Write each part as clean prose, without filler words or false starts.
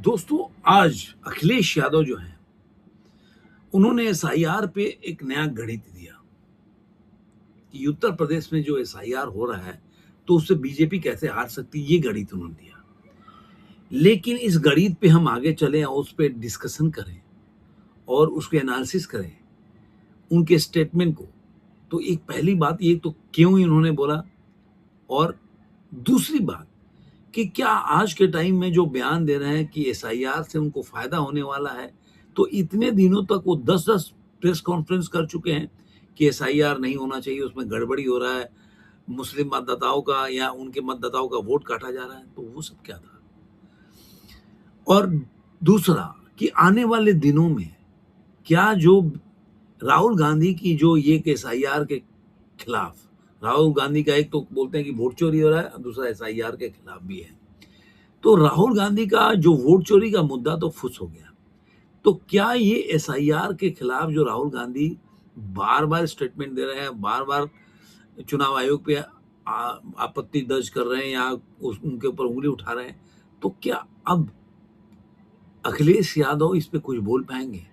दोस्तों, आज अखिलेश यादव जो हैं, उन्होंने एसआईआर पे एक नया गणित दिया कि उत्तर प्रदेश में जो एसआईआर हो रहा है, तो उससे बीजेपी कैसे हार सकती है, ये गणित उन्होंने दिया। लेकिन इस गणित पे हम आगे चलें और उस पे डिस्कशन करें और उसके एनालिसिस करें, उनके स्टेटमेंट को, तो एक पहली बात ये तो क्यों इन्होंने बोला और दूसरी बात कि क्या आज के टाइम में जो बयान दे रहे हैं कि एसआईआर से उनको फ़ायदा होने वाला है, तो इतने दिनों तक वो 10-10 प्रेस कॉन्फ्रेंस कर चुके हैं कि एसआईआर नहीं होना चाहिए, उसमें गड़बड़ी हो रहा है, मुस्लिम मतदाताओं का या उनके मतदाताओं का वोट काटा जा रहा है, तो वो सब क्या था? और दूसरा कि आने वाले दिनों में क्या जो राहुल गांधी की जो ये एसआईआर के खिलाफ, राहुल गांधी का एक तो बोलते हैं कि वोट चोरी हो रहा है, दूसरा एसआईआर के खिलाफ भी है। तो राहुल गांधी का जो वोट चोरी का मुद्दा तो फुस हो गया। तो क्या ये एसआईआर के खिलाफ जो राहुल गांधी बार-बार स्टेटमेंट दे रहे हैं, बार-बार चुनाव आयोग पे आपत्ति दर्ज कर रहे हैं या उनके ऊपर उंगली उठा रहे हैं, तो क्या अब अखिलेश यादव इस पे कुछ बोल पाएंगे?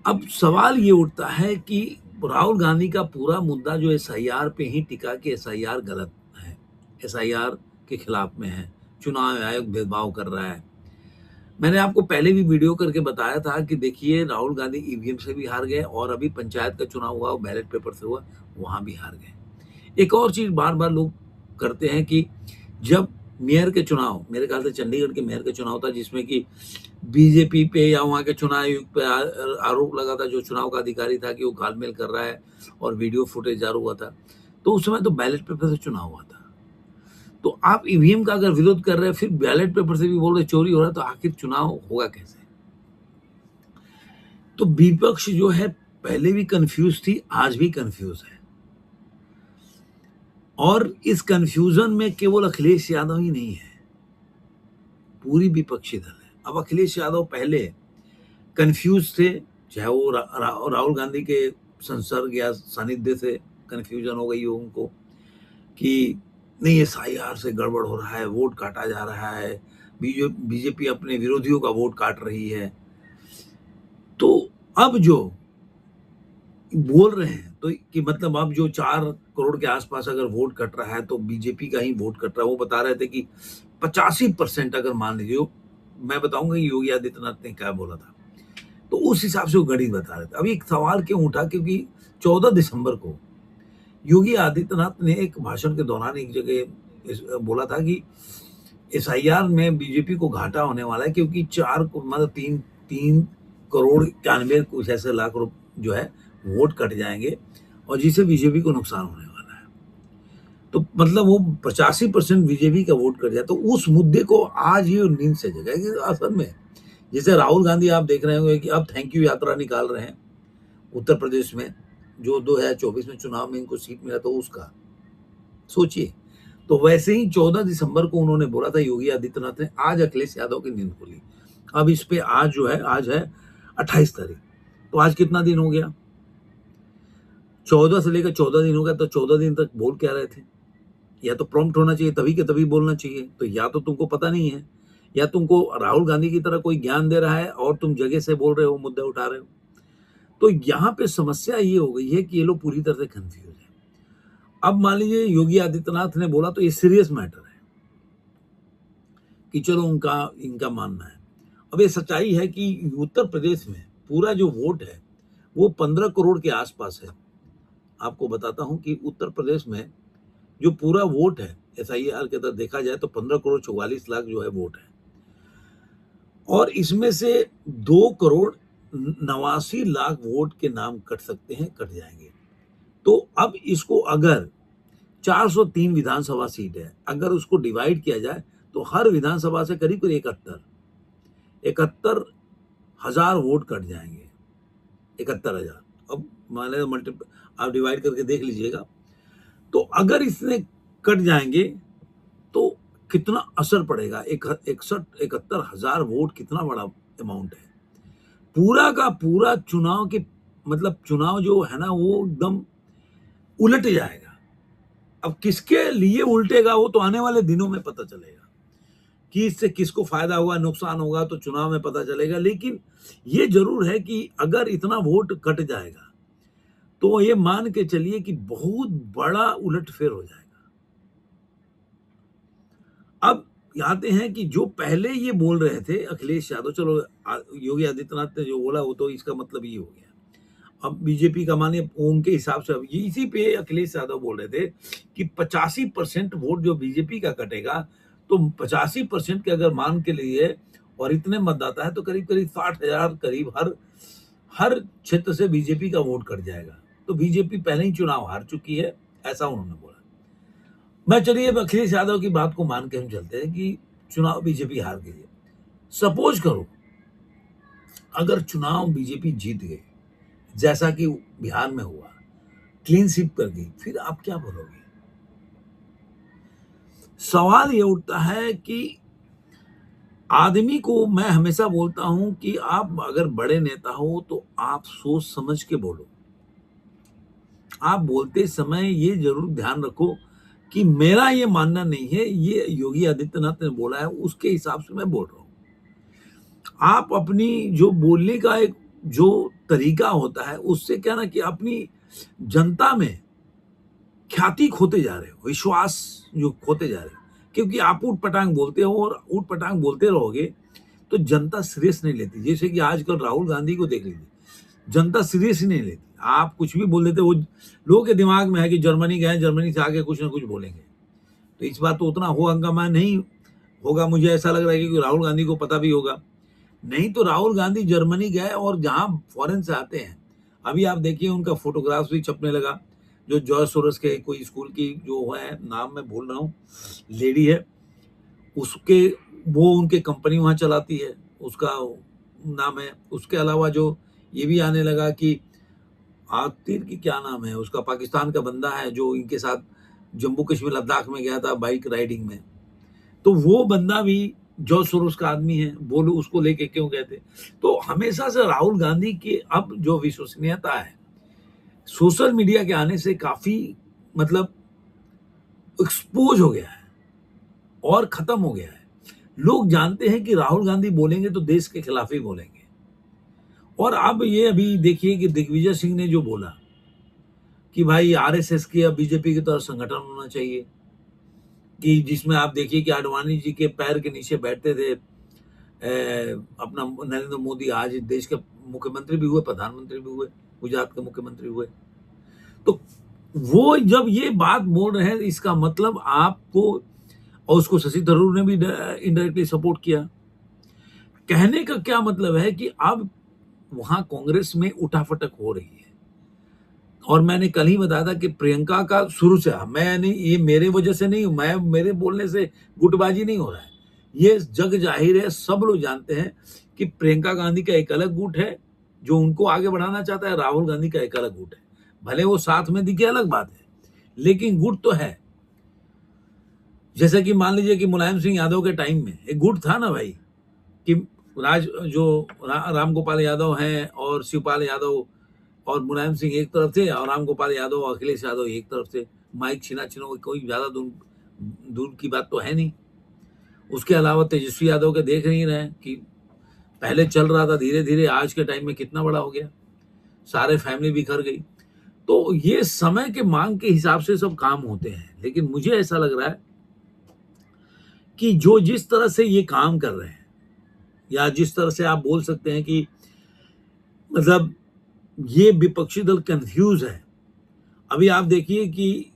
अब सवाल ये उठता है कि राहुल गांधी का पूरा मुद्दा जो एसआईआर पे ही टिका कि एसआईआर गलत है, एसआईआर के खिलाफ में है, चुनाव आयोग भेदभाव कर रहा है। मैंने आपको पहले भी वीडियो करके बताया था कि देखिए राहुल गांधी ईवीएम से भी हार गए और अभी पंचायत का चुनाव हुआ, वो बैलेट पेपर से हुआ, वहां भी हार गए। एक और चीज बार-बार लोग करते हैं कि जब मेयर के चुनाव, मेरे ख्याल से चंडीगढ़ के मेयर का चुनाव था जिसमें कि बीजेपी पे या वहाँ के चुनाव आयोग पे आरोप लगा था, जो चुनाव का अधिकारी था कि वो घालमेल कर रहा है और वीडियो फुटेज जारी हुआ था। तो उस समय तो बैलेट पेपर से चुनाव हुआ था। तो आप ईवीएम का अगर विरोध कर रहे हैं, फिर बैलेट पेपर से भी बोल रहे चोरी हो रहा है, तो आखिर चुनाव होगा कैसे? तो विपक्ष जो है पहले भी कंफ्यूज थी, आज भी कंफ्यूज है। और इस कंफ्यूजन में केवल अखिलेश यादव ही नहीं है, पूरी विपक्षी दल है। अब अखिलेश यादव पहले कंफ्यूज थे, चाहे वो राहुल गांधी के संसर्ग या सानिध्य से कंफ्यूजन हो गई हो उनको कि नहीं एसआईआर से गड़बड़ हो रहा है, वोट काटा जा रहा है, बीजेपी अपने विरोधियों का वोट काट रही है। तो अब जो बोल रहे हैं तो कि मतलब अब जो 4 करोड़ के आसपास अगर वोट कट रहा है तो बीजेपी का ही वोट कट रहा है। वो बता रहे थे कि 85% अगर मान लीजिए, मैं बताऊंगा योगी आदित्यनाथ ने क्या बोला था, तो उस हिसाब से वो गणित बता रहे थे। अब एक सवाल क्यों उठा, क्योंकि 14 दिसंबर को योगी आदित्यनाथ ने एक भाषण के दौरान एक जगह बोला था कि एसआईआर में बीजेपी को घाटा होने वाला है, क्योंकि 4 मतलब 3 करोड़ 91 कुछ ऐसे लाख जो है वोट कट जाएंगे और जिससे बीजेपी को नुकसान होने वाला है। तो मतलब वो 85% बीजेपी का वोट कट जाए, तो उस मुद्दे को आज ये नींद से जगाएगी। असल में जैसे राहुल गांधी आप देख रहे होंगे कि अब थैंक यू यात्रा निकाल रहे हैं उत्तर प्रदेश में, जो 2024 में चुनाव में इनको सीट मिला तो उसका सोचिए। तो वैसे ही 14 दिसंबर को उन्होंने बोला था योगी आदित्यनाथ ने, आज अखिलेश यादव की नींद खुली। अब इस पे आज जो है, आज है 28 तारीख, तो आज कितना दिन हो गया? 14 से लेकर 14 दिन हो गया, तो 14 दिन तक बोल क्या रहे थे? या तो प्रॉम्प्ट होना चाहिए, तभी के तभी बोलना चाहिए। तो या तो तुमको पता नहीं है, या तुमको राहुल गांधी की तरह कोई ज्ञान दे रहा है और तुम जगह से बोल रहे हो, मुद्दे उठा रहे हो। तो यहाँ पे समस्या ये हो गई है कि ये लोग पूरी तरह से कंफ्यूज है। अब मान लीजिए योगी आदित्यनाथ ने बोला तो ये सीरियस मैटर है कि चलो इनका मानना है। अब ये सच्चाई है कि उत्तर प्रदेश में पूरा जो वोट है वो 15 करोड़ के आसपास है। आपको बताता हूं कि उत्तर प्रदेश में जो पूरा वोट है एसआईआर के तहत देखा जाए तो 15 करोड़ 44 लाख जो है वोट है, और इसमें से 2 करोड़ 89 लाख वोट के नाम कट सकते हैं, कट जाएंगे। तो अब इसको अगर 403 विधानसभा सीट है, अगर उसको डिवाइड किया जाए तो हर विधानसभा से करीब 71 हजार वोट कट जाएंगे। 71,000। अब मान लें आप डिवाइड करके देख लीजिएगा, तो अगर इसने कट जाएंगे तो कितना असर पड़ेगा? 71 हजार वोट कितना बड़ा अमाउंट है। पूरा का पूरा चुनाव के मतलब चुनाव जो है ना वो एकदम उलट जाएगा। अब किसके लिए उल्टेगा वो तो आने वाले दिनों में पता चलेगा, कि इससे किसको फायदा होगा नुकसान होगा तो चुनाव में पता चलेगा, लेकिन ये जरूर है कि अगर इतना वोट कट जाएगा तो ये मान के चलिए कि बहुत बड़ा उलटफेर हो जाएगा। अब आते हैं कि जो पहले ये बोल रहे थे अखिलेश यादव, चलो योगी आदित्यनाथ ने जो बोला वो तो इसका मतलब ये हो गया। अब बीजेपी का मानिए उनके हिसाब से अब इसी पे अखिलेश यादव बोल रहे थे कि 85% वोट जो बीजेपी का कटेगा, तो 85% के अगर मान के लिए और इतने मतदाता है तो करीब करीब 60,000 करीब हर क्षेत्र से बीजेपी का वोट कट जाएगा। तो बीजेपी पहले ही चुनाव हार चुकी है, ऐसा उन्होंने बोला। मैं चलिए अब अखिलेश यादव की बात को मान के हम चलते हैं कि चुनाव बीजेपी हार गई है। सपोज करो अगर चुनाव बीजेपी जीत गई, जैसा कि बिहार में हुआ, क्लीन स्वीप कर गई, फिर आप क्या बोलोगे? सवाल ये उठता है कि आदमी को मैं हमेशा बोलता हूं कि आप अगर बड़े नेता हो तो आप सोच समझ के बोलो। आप बोलते समय ये जरूर ध्यान रखो कि मेरा ये मानना नहीं है, ये योगी आदित्यनाथ ने बोला है, उसके हिसाब से मैं बोल रहा हूं। आप अपनी जो बोलने का एक जो तरीका होता है उससे क्या ना कि अपनी जनता में ख्याति खोते जा रहे हो, विश्वास जो खोते जा रहे हो, क्योंकि आप ऊट पटांग बोलते हो और ऊट पटांग बोलते रहोगे तो जनता सीरियस नहीं लेती। जैसे कि आजकल राहुल गांधी को देख लीजिए, जनता सीरियस ही नहीं लेती। आप कुछ भी बोल देते, वो लोगों के दिमाग में है कि जर्मनी गए, जर्मनी से आके कुछ ना कुछ बोलेंगे। तो इस बार तो उतना हो हंगामा नहीं होगा, मुझे ऐसा लग रहा है कि राहुल गांधी को पता भी होगा। नहीं तो राहुल गांधी जर्मनी गए और जहां फॉरेन से आते हैं, अभी आप देखिए उनका फोटोग्राफ भी छपने लगा। जो जॉर्ज सोरोस के कोई स्कूल की जो है, नाम मैं भूल रहा हूँ, लेडी है, उसके वो उनके कंपनी वहां चलाती है, उसका नाम है। उसके अलावा जो ये भी आने लगा कि आतिर की क्या नाम है उसका, पाकिस्तान का बंदा है जो इनके साथ जम्मू कश्मीर लद्दाख में गया था बाइक राइडिंग में, तो वो बंदा भी जॉर्ज सोरोस का आदमी है। वो लोग उसको लेके क्यों गए थे? तो हमेशा से राहुल गांधी की अब जो विश्वसनीयता है सोशल मीडिया के आने से काफी मतलब एक्सपोज हो गया है और खत्म हो गया है। लोग जानते हैं कि राहुल गांधी बोलेंगे तो देश के खिलाफ ही बोलेंगे। और अब ये अभी देखिए कि दिग्विजय सिंह ने जो बोला कि भाई आरएसएस की या बीजेपी की तरह संगठन होना चाहिए, कि जिसमें आप देखिए कि आडवाणी जी के पैर के नीचे बैठते थे अपना नरेंद्र मोदी, आज देश के मुख्यमंत्री भी हुए, प्रधानमंत्री भी हुए, गुजरात के मुख्यमंत्री हुए। तो वो जब ये बात बोल रहे हैं इसका मतलब आपको, और उसको शशि थरूर ने भी इनडायरेक्टली सपोर्ट किया। कहने का क्या मतलब है कि अब वहां कांग्रेस में उठाफटक हो रही है। और मैंने कल ही बताया था कि प्रियंका का शुरू से, मैं नहीं, ये मेरे वजह से नहीं, मैं मेरे बोलने से गुटबाजी नहीं हो रहा है, ये जग जाहिर है, सब लोग जानते हैं कि प्रियंका गांधी का एक अलग गुट है जो उनको आगे बढ़ाना चाहता है, राहुल गांधी का एक अलग गुट है। भले वो साथ में दिखे अलग बात है, लेकिन गुट तो है। जैसे कि मान लीजिए कि मुलायम सिंह यादव के टाइम में एक गुट था ना भाई, कि राम गोपाल यादव हैं और शिवपाल यादव और मुलायम सिंह एक तरफ थे, और राम गोपाल यादव और अखिलेश यादव एक तरफ थे। माइक छीना कोई ज्यादा दूर की बात तो है नहीं। उसके अलावा तेजस्वी यादव के देख नहीं रहे कि पहले चल रहा था, धीरे धीरे आज के टाइम में कितना बड़ा हो गया, सारे फैमिली बिखर गई। तो ये समय के मांग के हिसाब से सब काम होते हैं। लेकिन मुझे ऐसा लग रहा है कि जो जिस तरह से ये काम कर रहे हैं, या जिस तरह से आप बोल सकते हैं कि मतलब ये विपक्षी दल कंफ्यूज है। अभी आप देखिए कि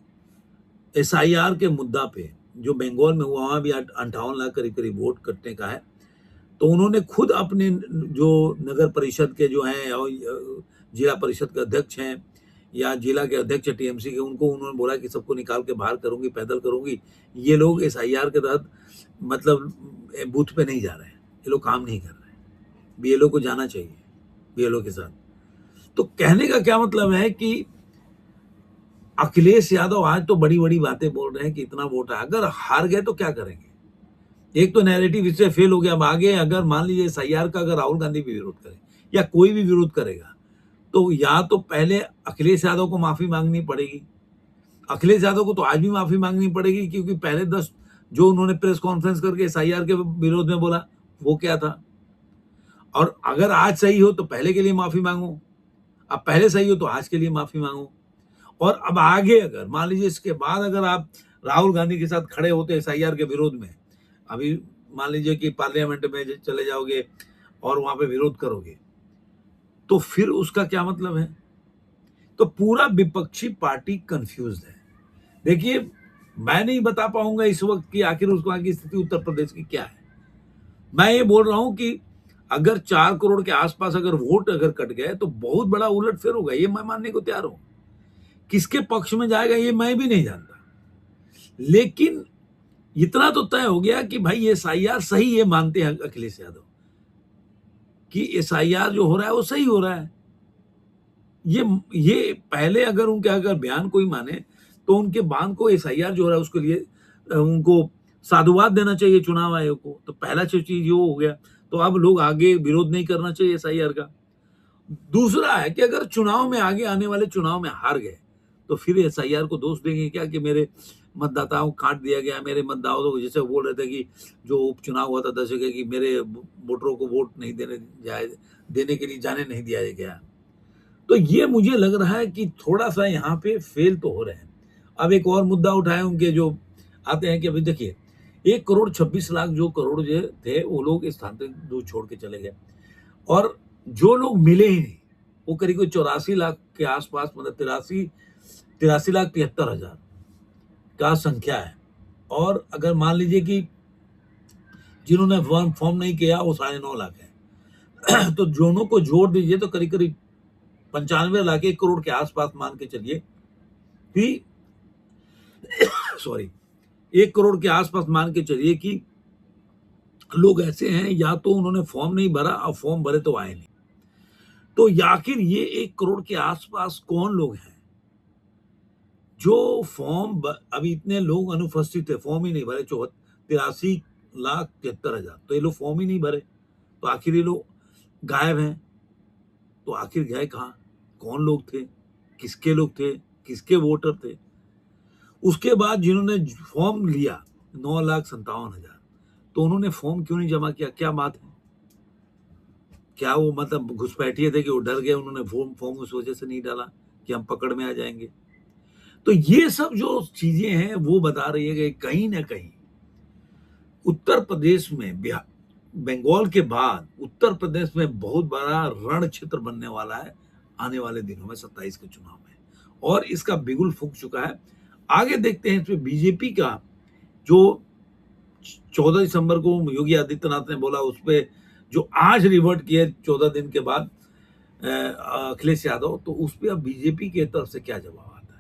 एसआईआर के मुद्दा पे जो बंगाल में हुआ, वहां भी 58 लाख करीब करीब वोट कटने का है। तो उन्होंने खुद अपने जो नगर परिषद के जो हैं और जिला परिषद के अध्यक्ष हैं या जिला के अध्यक्ष टीएमसी के, उनको उन्होंने बोला कि सबको निकाल के बाहर करूंगी, पैदल करूंगी। ये लोग एसआईआर के तहत मतलब बूथ पे नहीं जा रहे हैं, ये लोग काम नहीं कर रहे हैं। बीएलओ को जाना चाहिए, बीएलओ के साथ। तो कहने का क्या मतलब है कि अखिलेश यादव आज तो बड़ी बड़ी बातें बोल रहे हैं कि इतना वोट है, अगर हार गए तो क्या करेंगे? एक तो नैरेटिव इससे फेल हो गया। अब आगे अगर मान लीजिए एसआईआर का अगर राहुल गांधी भी विरोध करे या कोई भी विरोध करेगा, तो या तो पहले अखिलेश यादव को माफी मांगनी पड़ेगी। अखिलेश यादव को तो आज भी माफी मांगनी पड़ेगी, क्योंकि पहले जो उन्होंने प्रेस कॉन्फ्रेंस करके एसआईआर के विरोध में बोला, वो क्या था? और अगर आज सही हो तो पहले के लिए माफी मांगो, अब पहले सही हो तो आज के लिए माफी मांगो। और अब आगे अगर मान लीजिए इसके बाद अगर आप राहुल गांधी के साथ खड़े होते एसआईआर के विरोध में, अभी मान लीजिए कि पार्लियामेंट में चले जाओगे और वहां पे विरोध करोगे, तो फिर उसका क्या मतलब है? तो पूरा विपक्षी पार्टी कंफ्यूज है। देखिए, मैं नहीं बता पाऊंगा इस वक्त कि आखिर उसको आगे स्थिति उत्तर प्रदेश की क्या है। मैं ये बोल रहा हूं कि अगर 4 करोड़ के आसपास अगर वोट अगर कट गए तो बहुत बड़ा उलटफेर होगा, ये मैं मानने को तैयार हूं। किसके पक्ष में जाएगा ये मैं भी नहीं जानता, लेकिन इतना तो तय हो गया कि भाई एसआईआर सही है, मानते हैं अखिलेश यादव कि एसआईआर जो हो रहा है वो सही हो रहा है। ये पहले अगर उनके अगर बयान कोई माने तो उनके बयान को एसआईआर जो हो रहा है उसके लिए उनको साधुवाद देना चाहिए चुनाव आयोग को। तो पहला चीज ये हो गया, तो अब लोग आगे विरोध नहीं करना चाहिए एसआईआर का। दूसरा है कि अगर चुनाव में आगे आने वाले चुनाव में हार गए तो फिर एसआईआर को दोष देंगे क्या कि मेरे मतदाताओं को काट दिया गया, मेरे मतदाताओं को, जैसे बोल रहे थे कि जो उपचुनाव हुआ था 10 जगह की, मेरे वोटरों को वोट नहीं देने के लिए जाने नहीं दिया गया। तो ये मुझे लग रहा है कि थोड़ा सा यहाँ पे फेल तो हो रहे हैं। अब एक और मुद्दा उठाए उनके जो आते हैं कि अभी देखिए 1,26,00,000 जो करोड़ जो थे वो लोग स्थानांतरित दूर छोड़ के चले गए, और जो लोग मिले ही नहीं वो करीब 84 लाख के आसपास, मतलब 83,73,73,000 का संख्या है। और अगर मान लीजिए कि जिन्होंने फॉर्म नहीं किया वो 9.5 लाख है तो दोनों को जोड़ दीजिए तो करीब करीब 95 लाख, 1 करोड़ के आसपास मान के चलिए कि सॉरी 1 करोड़ के आसपास मान के चलिए कि लोग ऐसे हैं या तो उन्होंने फॉर्म नहीं भरा और फॉर्म भरे तो आए नहीं। तो आखिर ये 1 करोड़ के आसपास कौन लोग हैं जो अभी इतने लोग अनुपस्थित है, फॉर्म ही नहीं भरे, 83,73,000, तो ये लोग फॉर्म ही नहीं भरे, तो आखिर ये लोग गायब हैं। तो आखिर गए कहाँ? कौन लोग थे? किसके लोग थे? किसके वोटर थे? उसके बाद जिन्होंने फॉर्म लिया 9,57,000, तो उन्होंने फॉर्म क्यों नहीं जमा किया? क्या बात है? क्या वो मतलब घुसपैठिए थे कि वो डर गए, उन्होंने फॉर्म उस वजह से नहीं डाला कि हम पकड़ में आ जाएंगे? तो ये सब जो चीजें हैं वो बता रही है कि कहीं ना कहीं उत्तर प्रदेश में, बंगाल के बाद उत्तर प्रदेश में बहुत बड़ा रण क्षेत्र बनने वाला है आने वाले दिनों में 27 के चुनाव में, और इसका बिगुल फूंक चुका है। आगे देखते हैं इसमें बीजेपी का जो 14 दिसंबर को योगी आदित्यनाथ ने बोला, उस पर जो आज रिवर्ट किए 14 दिन के बाद अखिलेश यादव, तो उस पर अब बीजेपी की तरफ से क्या जवाब आता है?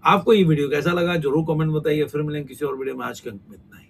आपको ये वीडियो कैसा लगा जरूर कमेंट बताइए। फिर मिलेंगे किसी और वीडियो में। आज के अंक में इतना ही।